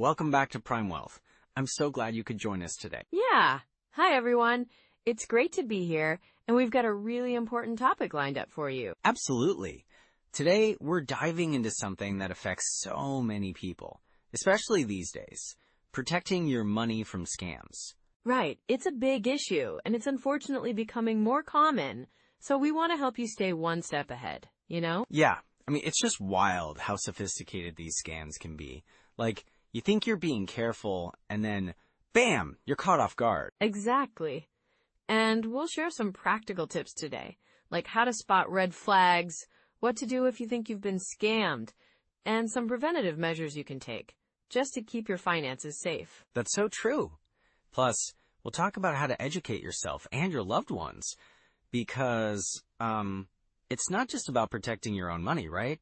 welcome back to Prime Wealth. I'm so glad you could join us today. Yeah. Hi, everyone. It's great to be here, and we've got a really important topic lined up for you. Absolutely. Today, we're diving into something that affects so many people, especially these days, protecting your money from scams. Right. It's a big issue, and it's unfortunately becoming more common, so we want to help you stay one step ahead, you know? Yeah, it's just wild how sophisticated these scams can be. Like, you think you're being careful, and then, bam, you're caught off guard. Exactly. And we'll share some practical tips today, like how to spot red flags, what to do if you think you've been scammed, and some preventative measures you can take, just to keep your finances safe. That's so true. Plus, we'll talk about how to educate yourself and your loved ones, because, it's not just about protecting your own money, right?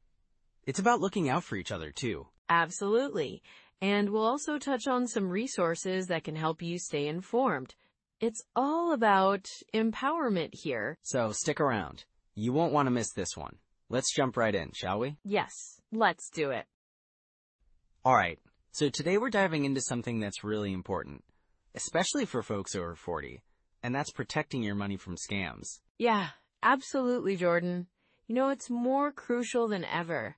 It's about looking out for each other, too. Absolutely. And we'll also touch on some resources that can help you stay informed. It's all about empowerment here. So stick around. You won't want to miss this one. Let's jump right in, shall we? Yes, let's do it. All right. So today we're diving into something that's really important, especially for folks over 40, and that's protecting your money from scams. Yeah, absolutely, Jordan. You know, it's more crucial than ever.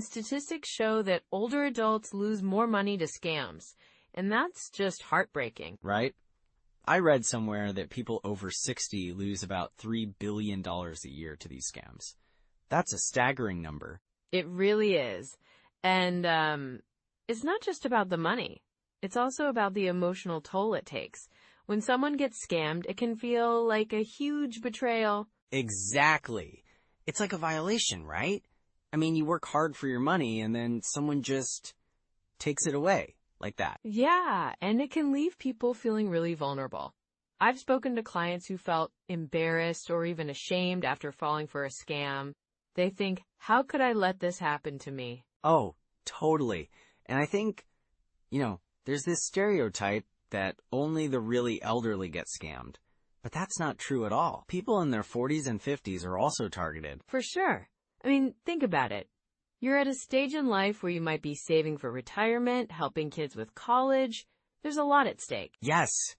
Statistics show that older adults lose more money to scams, and that's just heartbreaking. Right? I read somewhere that people over 60 lose about $3 billion a year to these scams. That's a staggering number. It really is. And it's not just about the money. It's also about the emotional toll it takes. When someone gets scammed, it can feel like a huge betrayal. Exactly. It's like a violation, right? You work hard for your money and then someone just takes it away like that. Yeah, and it can leave people feeling really vulnerable. I've spoken to clients who felt embarrassed or even ashamed after falling for a scam. They think, how could I let this happen to me? Oh, totally. And I think, there's this stereotype that only the really elderly get scammed. But that's not true at all. People in their 40s and 50s are also targeted. For sure. Think about it. You're at a stage in life where you might be saving for retirement, helping kids with college. There's a lot at stake. Yes.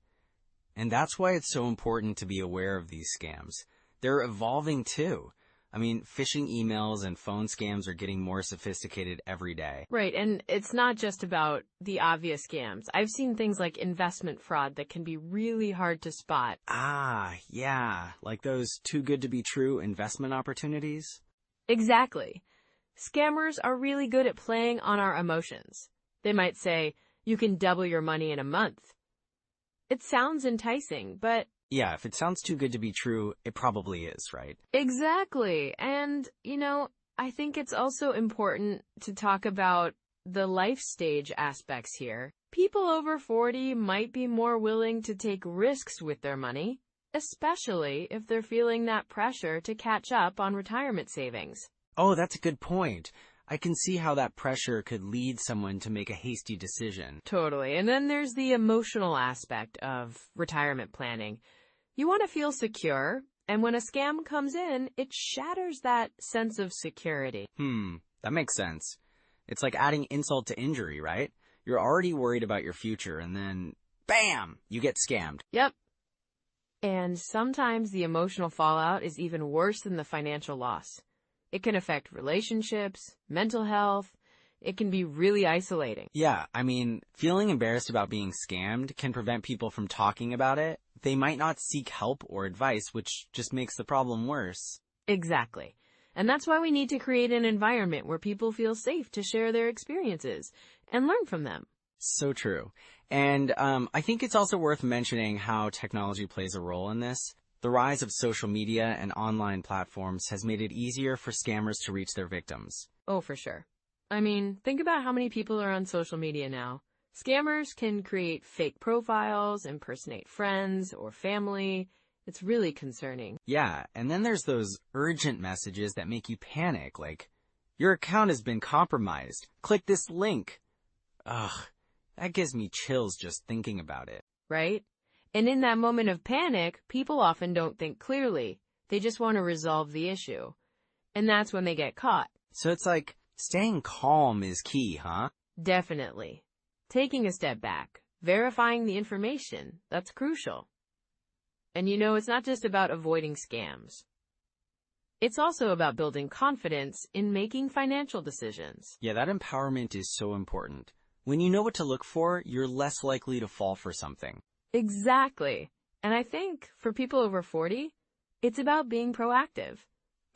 And that's why it's so important to be aware of these scams. They're evolving too. Phishing emails and phone scams are getting more sophisticated every day. Right, and it's not just about the obvious scams. I've seen things like investment fraud that can be really hard to spot. Ah, yeah, like those too good to be true investment opportunities? Exactly. Scammers are really good at playing on our emotions. They might say, you can double your money in a month. It sounds enticing, but... Yeah, if it sounds too good to be true, it probably is, right? Exactly. And, I think it's also important to talk about the life stage aspects here. People over 40 might be more willing to take risks with their money, especially if they're feeling that pressure to catch up on retirement savings. Oh, that's a good point. I can see how that pressure could lead someone to make a hasty decision. Totally. And then there's the emotional aspect of retirement planning. You want to feel secure, and when a scam comes in, it shatters that sense of security. That makes sense. It's like adding insult to injury, right? You're already worried about your future, and then, bam, you get scammed. Yep. And sometimes the emotional fallout is even worse than the financial loss. It can affect relationships, mental health. It can be really isolating. Yeah, feeling embarrassed about being scammed can prevent people from talking about it. They might not seek help or advice, which just makes the problem worse. Exactly. And that's why we need to create an environment where people feel safe to share their experiences and learn from them. So true. And I think it's also worth mentioning how technology plays a role in this. The rise of social media and online platforms has made it easier for scammers to reach their victims. Oh, for sure. Think about how many people are on social media now. Scammers can create fake profiles, impersonate friends or family. It's really concerning. Yeah, and then there's those urgent messages that make you panic, like, your account has been compromised. Click this link. Ugh, that gives me chills just thinking about it. Right? And in that moment of panic, people often don't think clearly. They just want to resolve the issue. And that's when they get caught. So it's like, staying calm is key, huh? Definitely. Taking a step back, verifying the information, that's crucial. And it's not just about avoiding scams. It's also about building confidence in making financial decisions. Yeah, that empowerment is so important. When you know what to look for, you're less likely to fall for something. Exactly. And I think for people over 40, it's about being proactive,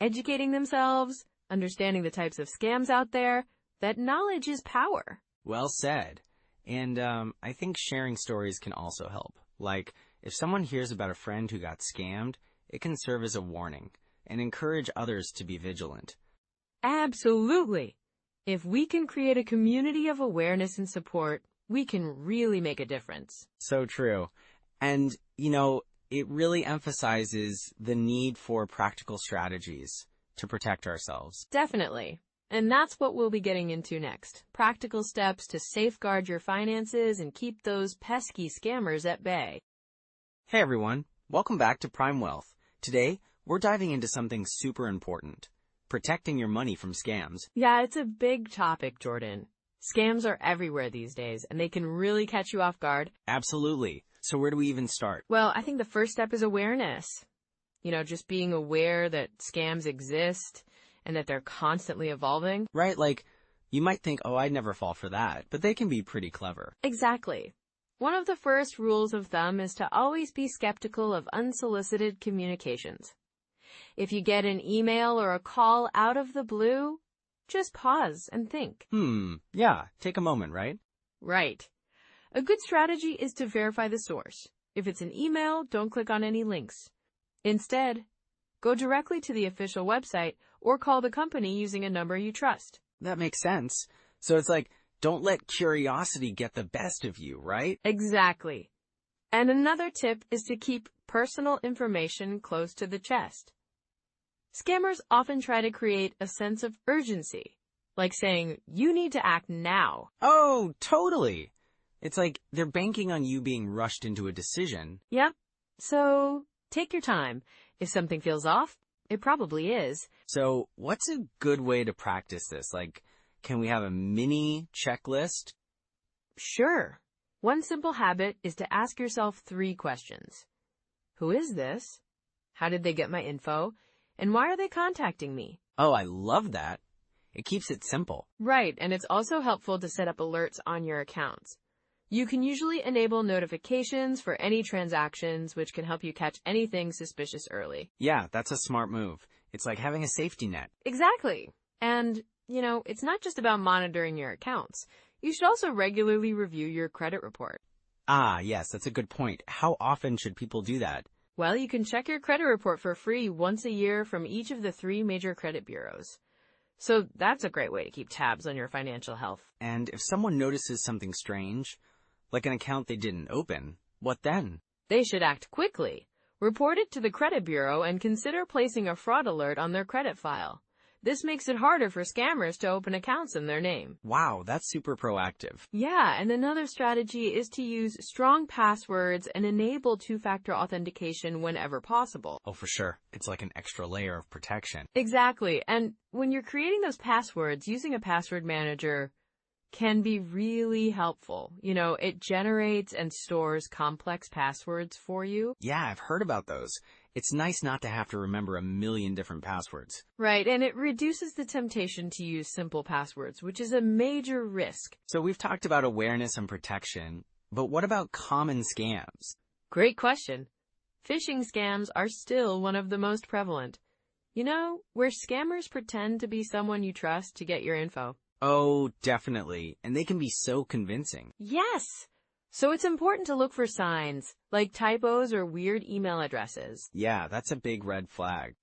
educating themselves, understanding the types of scams out there, that knowledge is power. Well said. And I think sharing stories can also help. Like, if someone hears about a friend who got scammed, it can serve as a warning and encourage others to be vigilant. Absolutely. If we can create a community of awareness and support, we can really make a difference. So true. And, it really emphasizes the need for practical strategies to protect ourselves. Definitely. And that's what we'll be getting into next. Practical steps to safeguard your finances and keep those pesky scammers at bay. Hey everyone, welcome back to Prime Wealth. Today, we're diving into something super important, protecting your money from scams. Yeah, it's a big topic, Jordan. Scams are everywhere these days, and they can really catch you off guard. Absolutely. So where do we even start? Well, I think the first step is awareness. Just being aware that scams exist and that they're constantly evolving. Right, like, you might think, oh, I'd never fall for that, but they can be pretty clever. Exactly. One of the first rules of thumb is to always be skeptical of unsolicited communications. If you get an email or a call out of the blue, just pause and think. Yeah, take a moment, right? Right. A good strategy is to verify the source. If it's an email, don't click on any links. Instead, go directly to the official website or call the company using a number you trust. That makes sense. So it's like, don't let curiosity get the best of you, right? Exactly. And another tip is to keep personal information close to the chest. Scammers often try to create a sense of urgency, like saying, you need to act now. Oh, totally. It's like they're banking on you being rushed into a decision. Yep. So take your time. If something feels off, it probably is. So what's a good way to practice this? Like, can we have a mini checklist? Sure. One simple habit is to ask yourself 3 questions. Who is this? How did they get my info? And why are they contacting me? Oh, I love that. It keeps it simple. Right, and it's also helpful to set up alerts on your accounts. You can usually enable notifications for any transactions, which can help you catch anything suspicious early. Yeah, that's a smart move. It's like having a safety net. Exactly. And, it's not just about monitoring your accounts. You should also regularly review your credit report. Ah, yes, that's a good point. How often should people do that? Well, you can check your credit report for free once a year from each of the 3 major credit bureaus. So that's a great way to keep tabs on your financial health. And if someone notices something strange, like an account they didn't open, what then? They should act quickly. Report it to the credit bureau and consider placing a fraud alert on their credit file. This makes it harder for scammers to open accounts in their name. Wow, that's super proactive. Yeah, and another strategy is to use strong passwords and enable 2-factor authentication whenever possible. Oh, for sure. It's like an extra layer of protection. Exactly. And when you're creating those passwords, using a password manager can be really helpful. It generates and stores complex passwords for you. Yeah, I've heard about those. It's nice not to have to remember a million different passwords. Right, and it reduces the temptation to use simple passwords, which is a major risk. So we've talked about awareness and protection, but what about common scams? Great question. Phishing scams are still one of the most prevalent. Where scammers pretend to be someone you trust to get your info. Oh, definitely. And they can be so convincing. Yes! So it's important to look for signs, like typos or weird email addresses. Yeah, that's a big red flag.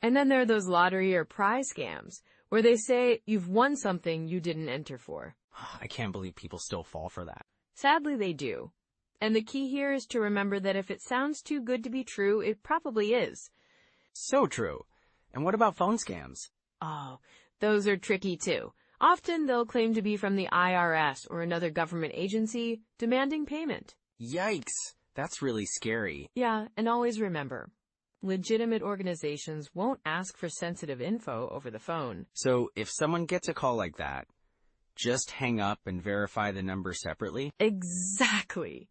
And then there are those lottery or prize scams, where they say you've won something you didn't enter for. I can't believe people still fall for that. Sadly, they do. And the key here is to remember that if it sounds too good to be true, it probably is. So true. And what about phone scams? Oh, those are tricky too. Often they'll claim to be from the IRS or another government agency demanding payment. Yikes, that's really scary. Yeah, and always remember, legitimate organizations won't ask for sensitive info over the phone. So if someone gets a call like that, just hang up and verify the number separately? Exactly.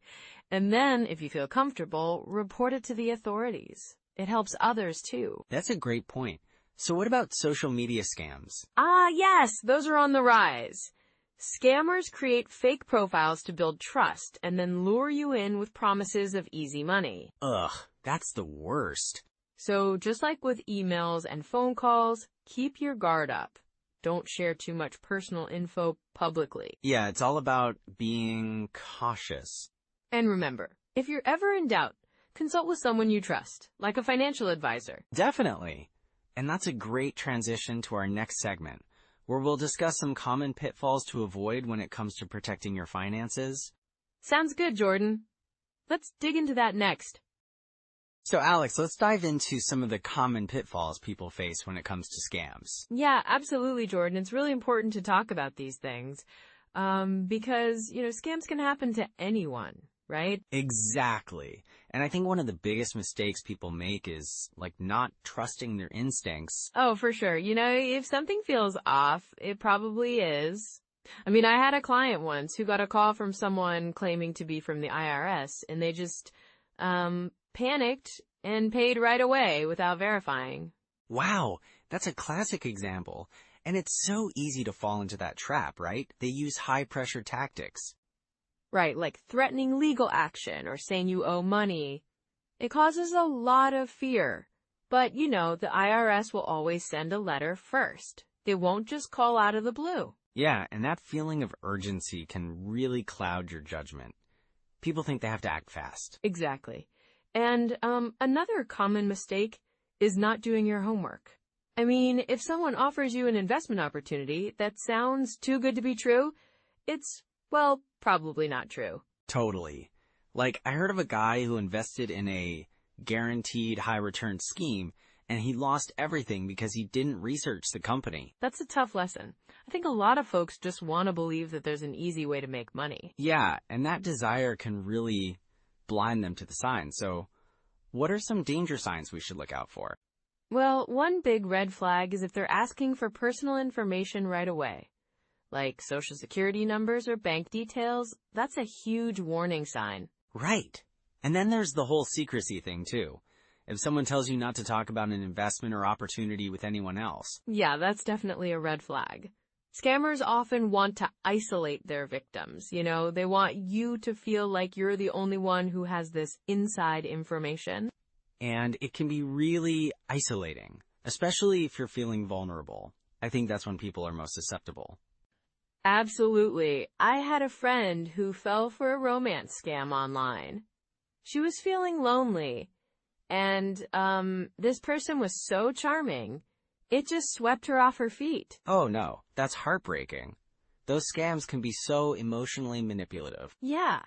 And then, if you feel comfortable, report it to the authorities. It helps others too. That's a great point. So what about social media scams? Ah, yes, those are on the rise. Scammers create fake profiles to build trust and then lure you in with promises of easy money. Ugh, that's the worst. So just like with emails and phone calls, keep your guard up. Don't share too much personal info publicly. Yeah, it's all about being cautious. And remember, if you're ever in doubt, consult with someone you trust, like a financial advisor. Definitely. And that's a great transition to our next segment, where we'll discuss some common pitfalls to avoid when it comes to protecting your finances. Sounds good, Jordan. Let's dig into that next. So Alex, let's dive into some of the common pitfalls people face when it comes to scams. Yeah, absolutely, Jordan. It's really important to talk about these things because, scams can happen to anyone, right? Exactly. And I think one of the biggest mistakes people make is, not trusting their instincts. Oh, for sure. If something feels off, it probably is. I had a client once who got a call from someone claiming to be from the IRS, and they just panicked and paid right away without verifying. Wow, that's a classic example. And it's so easy to fall into that trap, right? They use high-pressure tactics. Right, like threatening legal action or saying you owe money. It causes a lot of fear. But, the IRS will always send a letter first. They won't just call out of the blue. Yeah, and that feeling of urgency can really cloud your judgment. People think they have to act fast. Exactly. And another common mistake is not doing your homework. If someone offers you an investment opportunity that sounds too good to be true, it's, probably not true. Totally. I heard of a guy who invested in a guaranteed high return scheme, and he lost everything because he didn't research the company. That's a tough lesson. I think a lot of folks just want to believe that there's an easy way to make money. Yeah, and that desire can really blind them to the signs. So what are some danger signs we should look out for? Well, one big red flag is if they're asking for personal information right away, like social security numbers or bank details. That's a huge warning sign. Right. And then there's the whole secrecy thing, too. If someone tells you not to talk about an investment or opportunity with anyone else. Yeah, that's definitely a red flag. Scammers often want to isolate their victims. They want you to feel like you're the only one who has this inside information. And it can be really isolating, especially if you're feeling vulnerable. I think that's when people are most susceptible. Absolutely. I had a friend who fell for a romance scam online. She was feeling lonely, and this person was so charming, it just swept her off her feet. Oh no, that's heartbreaking. Those scams can be so emotionally manipulative. Yeah,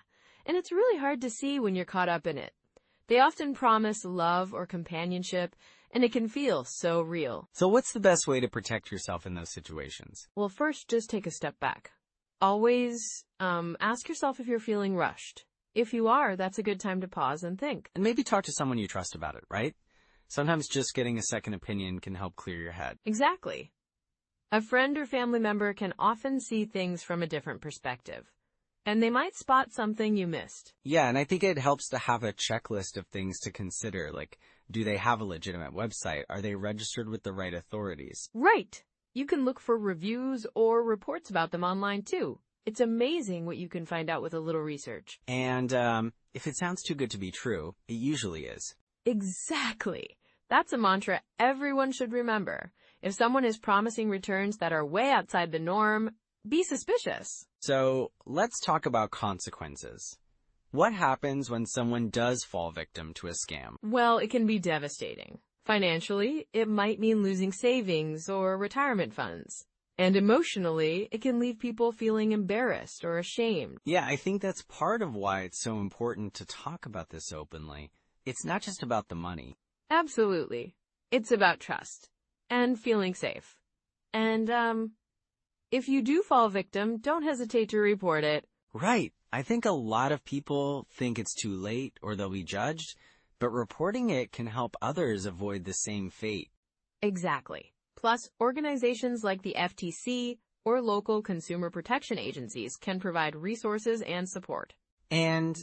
and it's really hard to see when you're caught up in it. They often promise love or companionship, and it can feel so real. So what's the best way to protect yourself in those situations? Well, first, just take a step back. Always ask yourself if you're feeling rushed. If you are, that's a good time to pause and think. And maybe talk to someone you trust about it, right? Sometimes just getting a second opinion can help clear your head. Exactly. A friend or family member can often see things from a different perspective, and they might spot something you missed. Yeah, and I think it helps to have a checklist of things to consider, like, do they have a legitimate website? Are they registered with the right authorities? Right. You can look for reviews or reports about them online, too. It's amazing what you can find out with a little research. And if it sounds too good to be true, it usually is. Exactly. That's a mantra everyone should remember. If someone is promising returns that are way outside the norm, be suspicious. So let's talk about consequences. What happens when someone does fall victim to a scam? Well, it can be devastating. Financially, it might mean losing savings or retirement funds. And emotionally, it can leave people feeling embarrassed or ashamed. Yeah, I think that's part of why it's so important to talk about this openly. It's not just about the money. Absolutely. It's about trust and feeling safe. And, if you do fall victim, don't hesitate to report it. Right. I think a lot of people think it's too late or they'll be judged, but reporting it can help others avoid the same fate. Exactly. Plus, organizations like the FTC, or local consumer protection agencies can provide resources and support. And,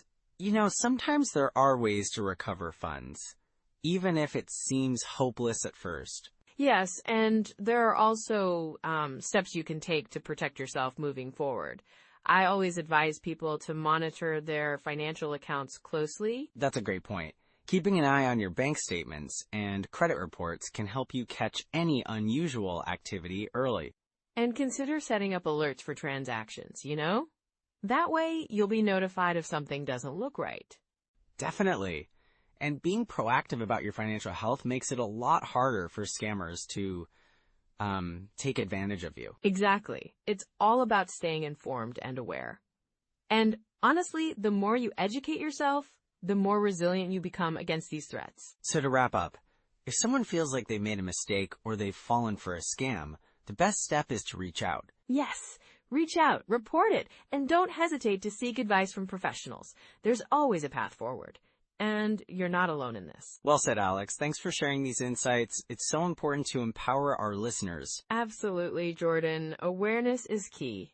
sometimes there are ways to recover funds, even if it seems hopeless at first. Yes, and there are also steps you can take to protect yourself moving forward. I always advise people to monitor their financial accounts closely. That's a great point. Keeping an eye on your bank statements and credit reports can help you catch any unusual activity early. And consider setting up alerts for transactions, That way, you'll be notified if something doesn't look right. Definitely. And being proactive about your financial health makes it a lot harder for scammers to take advantage of you. Exactly. It's all about staying informed and aware. And honestly, the more you educate yourself, the more resilient you become against these threats. So to wrap up, if someone feels like they've made a mistake or they've fallen for a scam, the best step is to reach out. Yes, reach out, report it, and don't hesitate to seek advice from professionals. There's always a path forward. And you're not alone in this. Well said, Alex. Thanks for sharing these insights. It's so important to empower our listeners. Absolutely, Jordan. Awareness is key.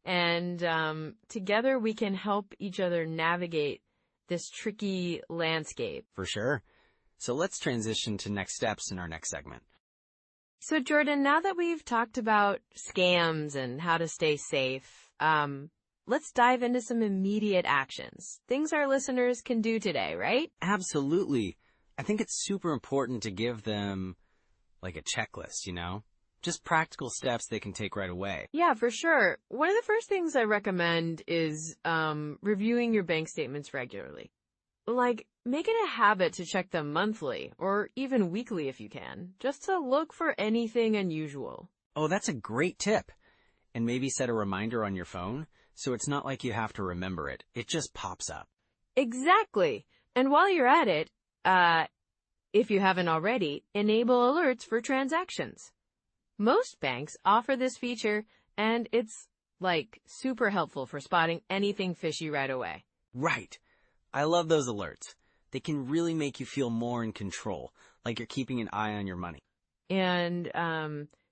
And together we can help each other navigate this tricky landscape. For sure. So let's transition to next steps in our next segment. So, Jordan, now that we've talked about scams and how to stay safe, let's dive into some immediate actions. Things our listeners can do today, right? Absolutely. I think it's super important to give them like a checklist, Just practical steps they can take right away. Yeah, for sure. One of the first things I recommend is reviewing your bank statements regularly. Like, make it a habit to check them monthly or even weekly if you can, just to look for anything unusual. Oh, that's a great tip. And maybe set a reminder on your phone so it's not like you have to remember it. It just pops up. Exactly. And while you're at it, if you haven't already, enable alerts for transactions. Most banks offer this feature, and it's, super helpful for spotting anything fishy right away. Right. I love those alerts. They can really make you feel more in control, like you're keeping an eye on your money. And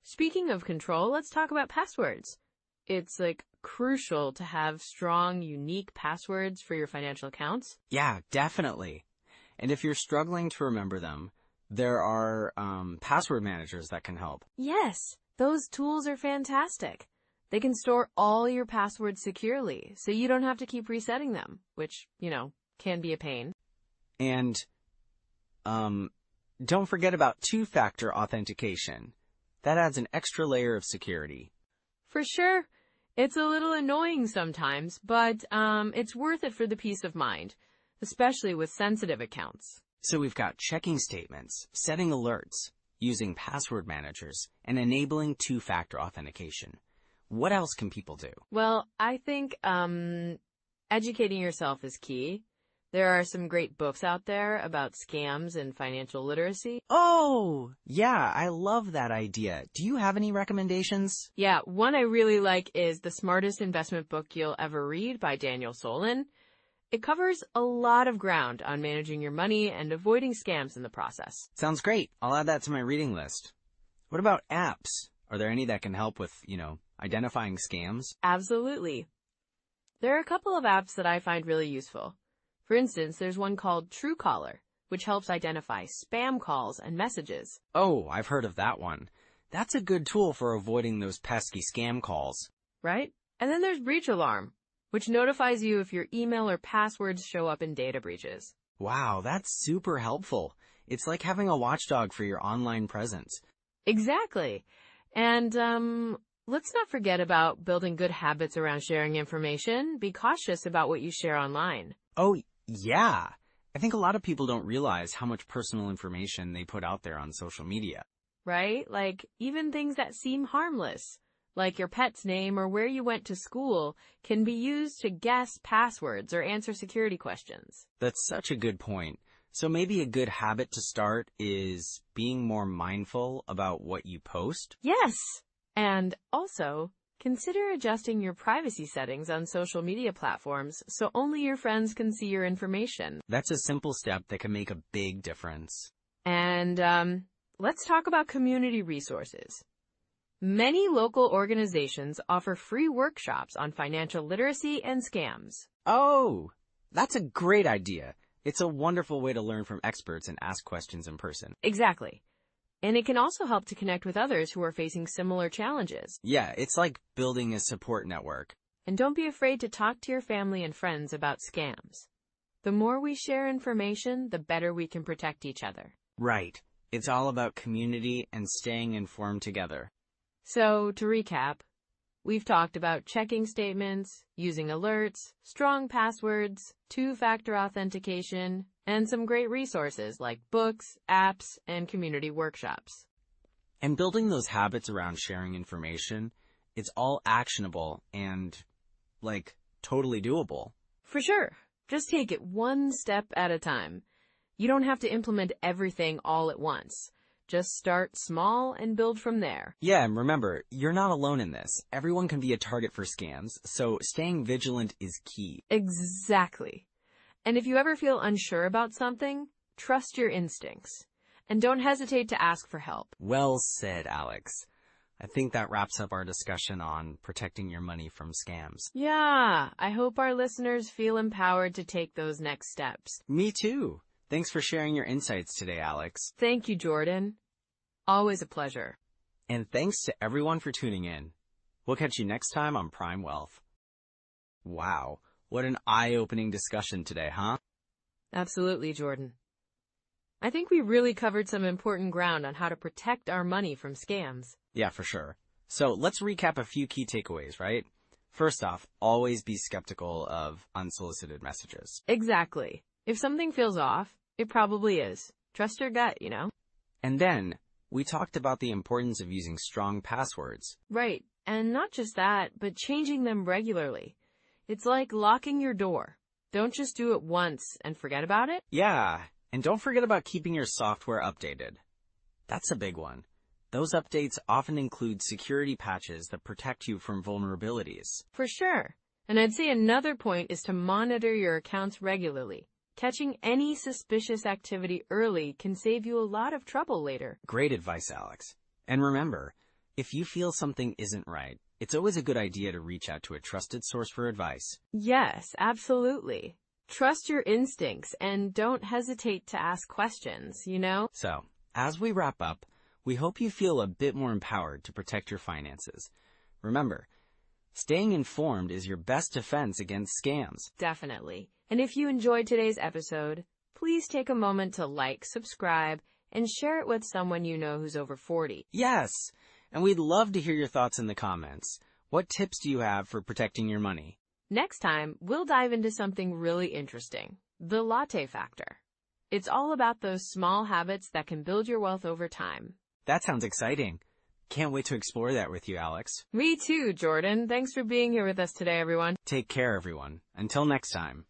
speaking of control, let's talk about passwords. It's, crucial to have strong, unique passwords for your financial accounts. Yeah, definitely. And if you're struggling to remember them, there are password managers that can help. Yes, those tools are fantastic. They can store all your passwords securely, so you don't have to keep resetting them, which, can be a pain. And don't forget about two-factor authentication. That adds an extra layer of security. For sure. It's a little annoying sometimes, but it's worth it for the peace of mind, especially with sensitive accounts. So we've got checking statements, setting alerts, using password managers, and enabling two-factor authentication. What else can people do? Well, I think educating yourself is key. There are some great books out there about scams and financial literacy. Oh, yeah, I love that idea. Do you have any recommendations? Yeah, one I really like is The Smartest Investment Book You'll Ever Read by Daniel Solon. It covers a lot of ground on managing your money and avoiding scams in the process. Sounds great. I'll add that to my reading list. What about apps? Are there any that can help with, identifying scams? Absolutely. There are a couple of apps that I find really useful. For instance, there's one called Truecaller, which helps identify spam calls and messages. Oh, I've heard of that one. That's a good tool for avoiding those pesky scam calls. Right? And then there's Breach Alarm, which notifies you if your email or passwords show up in data breaches. Wow, that's super helpful. It's like having a watchdog for your online presence. Exactly. And let's not forget about building good habits around sharing information. Be cautious about what you share online. Oh, yeah. I think a lot of people don't realize how much personal information they put out there on social media. Right? Even things that seem harmless, like your pet's name or where you went to school, can be used to guess passwords or answer security questions. That's such a good point. So maybe a good habit to start is being more mindful about what you post? Yes. And also, consider adjusting your privacy settings on social media platforms so only your friends can see your information. That's a simple step that can make a big difference. And let's talk about community resources. Many local organizations offer free workshops on financial literacy and scams. Oh, that's a great idea. It's a wonderful way to learn from experts and ask questions in person. Exactly. And it can also help to connect with others who are facing similar challenges. Yeah, it's like building a support network. And don't be afraid to talk to your family and friends about scams. The more we share information, the better we can protect each other. Right. It's all about community and staying informed together. So, to recap, we've talked about checking statements, using alerts, strong passwords, two-factor authentication, and some great resources like books, apps, and community workshops. And building those habits around sharing information, it's all actionable and, totally doable. For sure. Just take it one step at a time. You don't have to implement everything all at once. Just start small and build from there. Yeah, and remember, you're not alone in this. Everyone can be a target for scams, so staying vigilant is key. Exactly. And if you ever feel unsure about something, trust your instincts. And don't hesitate to ask for help. Well said, Alex. I think that wraps up our discussion on protecting your money from scams. Yeah, I hope our listeners feel empowered to take those next steps. Me too. Thanks for sharing your insights today, Alex. Thank you, Jordan. Always a pleasure. And thanks to everyone for tuning in. We'll catch you next time on Prime Wealth. Wow, what an eye-opening discussion today, huh? Absolutely, Jordan. I think we really covered some important ground on how to protect our money from scams. Yeah, for sure. So let's recap a few key takeaways, right? First off, always be skeptical of unsolicited messages. Exactly. If something feels off, it probably is. Trust your gut, And then, we talked about the importance of using strong passwords. Right. And not just that, but changing them regularly. It's like locking your door. Don't just do it once and forget about it. Yeah, and don't forget about keeping your software updated. That's a big one. Those updates often include security patches that protect you from vulnerabilities. For sure. And I'd say another point is to monitor your accounts regularly. Catching any suspicious activity early can save you a lot of trouble later. Great advice, Alex. And remember, if you feel something isn't right, it's always a good idea to reach out to a trusted source for advice. Yes, absolutely. Trust your instincts and don't hesitate to ask questions, So, as we wrap up, we hope you feel a bit more empowered to protect your finances. Remember, staying informed is your best defense against scams. Definitely. And if you enjoyed today's episode, please take a moment to like, subscribe, and share it with someone you know who's over 40. Yes, and we'd love to hear your thoughts in the comments. What tips do you have for protecting your money? Next time, we'll dive into something really interesting, the latte factor. It's all about those small habits that can build your wealth over time. That sounds exciting. Can't wait to explore that with you, Alex. Me too, Jordan. Thanks for being here with us today, everyone. Take care, everyone. Until next time.